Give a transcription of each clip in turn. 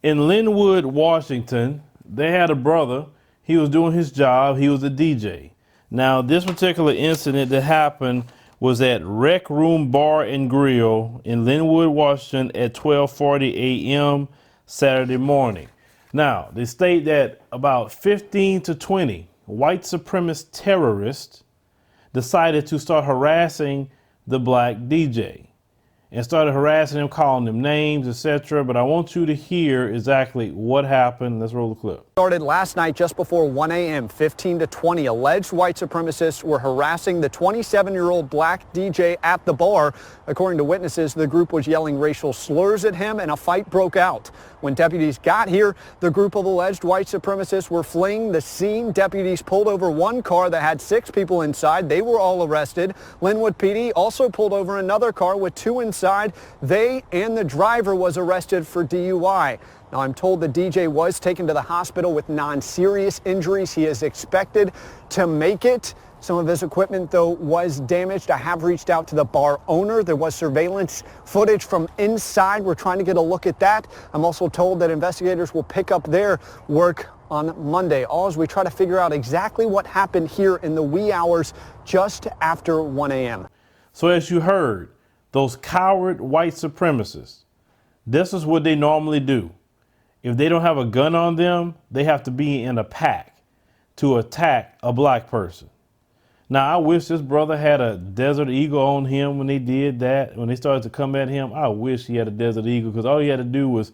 In Linwood, Washington, they had a brother. He was doing his job. He was a DJ. Now, this particular incident that happened was at Rec Room Bar and Grill in Linwood, Washington at 12:40 a.m. Saturday morning. Now, they state that about 15 to 20 white supremacist terrorists decided to start harassing the black DJ and started harassing him, calling him names, etc. But I want you to hear exactly what happened. Let's roll the clip. Started last night just before 1 a.m. 15 to 20 alleged white supremacists were harassing the 27-year-old black DJ at the bar. According to witnesses, the group was yelling racial slurs at him and a fight broke out. When deputies got here, the group of alleged white supremacists were fleeing the scene. Deputies pulled over one car that had 6 people inside. They were all arrested. Linwood PD also pulled over another car with 2 inside. They and the driver was arrested for DUI. Now, I'm told the DJ was taken to the hospital with non-serious injuries. He is expected to make it. Some of his equipment, though, was damaged. I have reached out to the bar owner. There was surveillance footage from inside. We're trying to get a look at that. I'm also told that investigators will pick up their work on Monday. All as we try to figure out exactly what happened here in the wee hours just after 1 a.m. So as you heard, those coward white supremacists, this is what they normally do. If they don't have a gun on them, they have to be in a pack to attack a black person. Now, I wish this brother had a Desert Eagle on him when they did that. When they started to come at him, I wish he had a Desert Eagle, because all he had to do was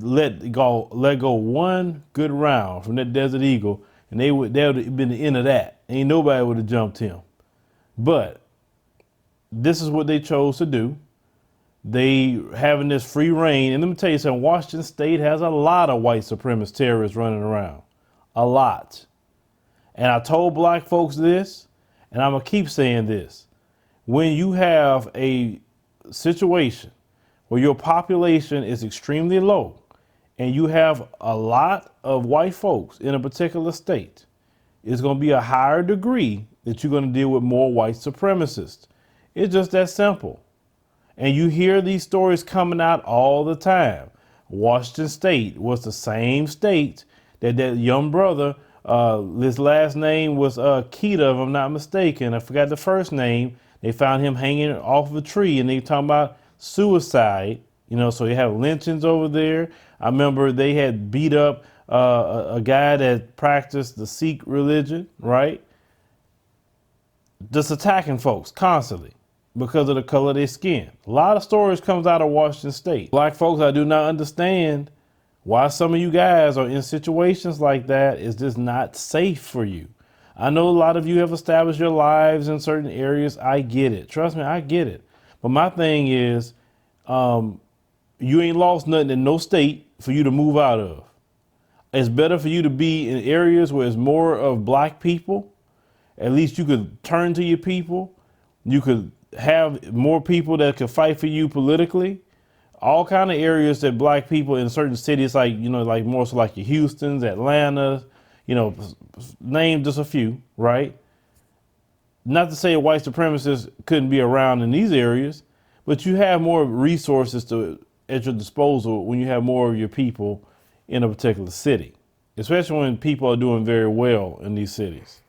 let go one good round from that Desert Eagle, and that would have been the end of that. Ain't nobody would have jumped him. But this is what they chose to do. They having this free reign. And let me tell you something, Washington State has a lot of white supremacist terrorists running around. A lot. And I told black folks this, and I'm going to keep saying this. When you have a situation where your population is extremely low and you have a lot of white folks in a particular state, it's going to be a higher degree that you're going to deal with more white supremacists. It's just that simple. And you hear these stories coming out all the time. Washington State was the same state that young brother, his last name was Keita, if I'm not mistaken. I forgot the first name. They found him hanging off of a tree, and they talking about suicide. So you have lynchings over there. I remember they had beat up a guy that practiced the Sikh religion, right? Just attacking folks constantly because of the color of their skin. A lot of stories comes out of Washington State. Black folks, I do not understand why some of you guys are in situations like that. It's just not safe for you. I know a lot of you have established your lives in certain areas. I get it. Trust me, I get it. But my thing is, you ain't lost nothing in no state for you to move out of. It's better for you to be in areas where it's more of black people. At least you could turn to your people. You could have more people that could fight for you politically. All kind of areas that black people in certain cities, like more so like your Houston's, Atlanta, name just a few, right? Not to say white supremacists couldn't be around in these areas, but you have more resources at your disposal when you have more of your people in a particular city, especially when people are doing very well in these cities.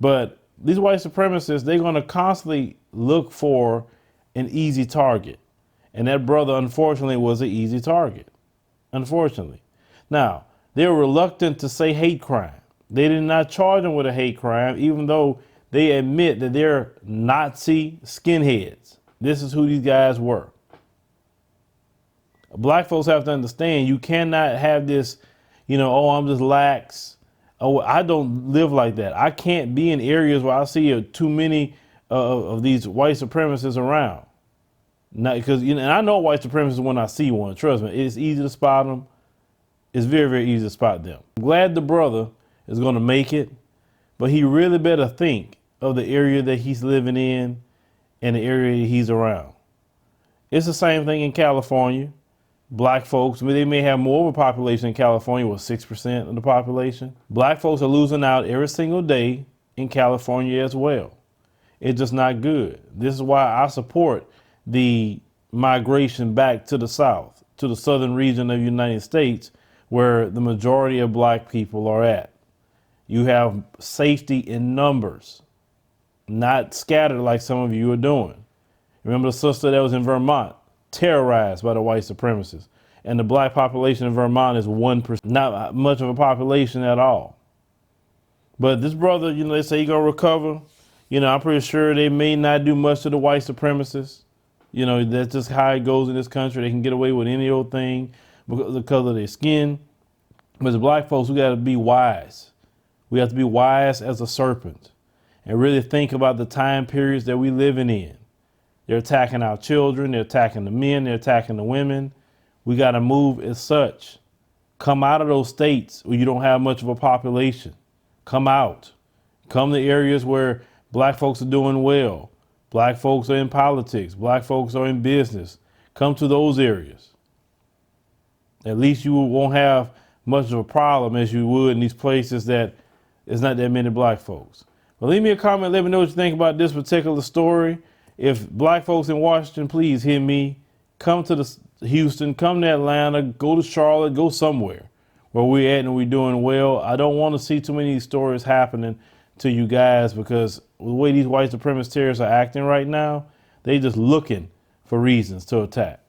But these white supremacists, they're going to constantly look for an easy target. And that brother, unfortunately, was an easy target. Unfortunately. Now, they were reluctant to say hate crime. They did not charge him with a hate crime, even though they admit that they're Nazi skinheads. This is who these guys were. Black folks have to understand, you cannot have this, oh, I'm just lax. Oh, I don't live like that. I can't be in areas where I see too many of these white supremacists around. Not because, and I know white supremacists when I see one. Trust me, it's easy to spot them. It's very, very easy to spot them. I'm glad the brother is going to make it, but he really better think of the area that he's living in and the area he's around. It's the same thing in California. Black folks, they may have more of a population in California, with 6% of the population. Black folks are losing out every single day in California as well. It's just not good. This is why I support the migration back to the South, to the southern region of the United States where the majority of black people are at. You have safety in numbers, not scattered like some of you are doing. Remember the sister that was in Vermont, terrorized by the white supremacists. And the black population in Vermont is 1%, not much of a population at all. But this brother, they say he's going to recover. I'm pretty sure they may not do much to the white supremacists. That's just how it goes in this country. They can get away with any old thing because of their skin. But as black folks, we got to be wise. We have to be wise as a serpent and really think about the time periods that we're living in. They're attacking our children. They're attacking the men. They're attacking the women. We got to move as such. Come out of those states where you don't have much of a population. Come out. Come to areas where black folks are doing well. Black folks are in politics. Black folks are in business. Come to those areas. At least you won't have much of a problem as you would in these places that there's not that many black folks. Well, leave me a comment. Let me know what you think about this particular story. If black folks in Washington, please hit me. Come to Houston, come to Atlanta, go to Charlotte, go somewhere where we're at and we're doing well. I don't want to see too many stories happening to you guys because the way these white supremacist terrorists are acting right now, they just looking for reasons to attack.